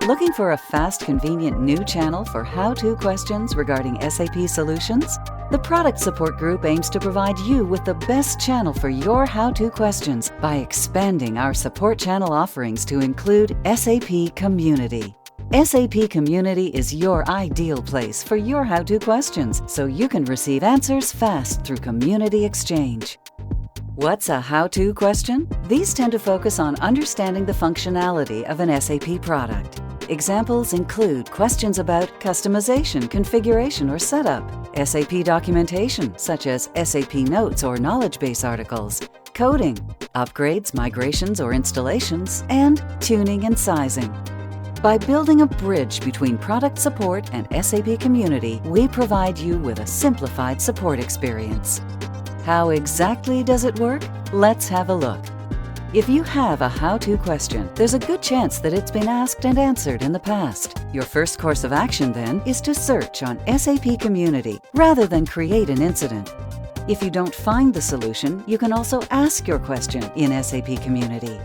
Looking for a fast, convenient new channel for how-to questions regarding SAP solutions? The Product Support Group aims to provide you with the best channel for your how-to questions by expanding our support channel offerings to include SAP Community. SAP Community is your ideal place for your how-to questions, so you can receive answers fast through Community Exchange. What's a how-to question? These tend to focus on understanding the functionality of an SAP product. Examples include questions about customization, configuration, or setup, SAP documentation, such as SAP notes or knowledge base articles, coding, upgrades, migrations, or installations, and tuning and sizing. By building a bridge between product support and SAP Community, we provide you with a simplified support experience. How exactly does it work? Let's have a look. If you have a how-to question, there's a good chance that it's been asked and answered in the past. Your first course of action, then, is to search on SAP Community rather than create an incident. If you don't find the solution, you can also ask your question in SAP Community.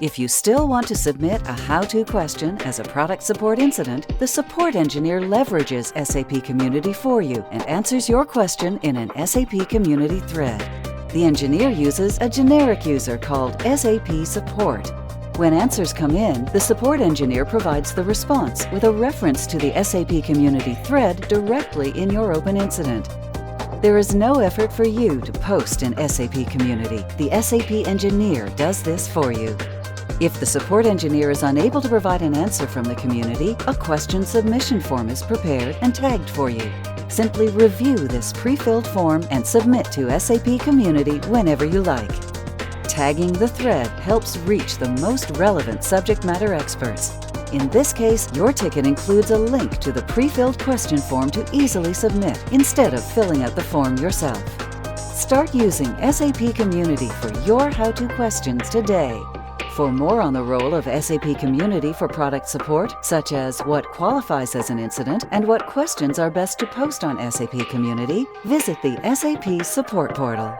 If you still want to submit a how-to question as a product support incident, the support engineer leverages SAP Community for you and answers your question in an SAP Community thread. The engineer uses a generic user called SAP Support. When answers come in, the support engineer provides the response with a reference to the SAP Community thread directly in your open incident. There is no effort for you to post in SAP Community. The SAP engineer does this for you. If the support engineer is unable to provide an answer from the community, a question submission form is prepared and tagged for you. Simply review this pre-filled form and submit to SAP Community whenever you like. Tagging the thread helps reach the most relevant subject matter experts. In this case, your ticket includes a link to the pre-filled question form to easily submit instead of filling out the form yourself. Start using SAP Community for your how-to questions today. For more on the role of SAP Community for product support, such as what qualifies as an incident and what questions are best to post on SAP Community, visit the SAP Support Portal.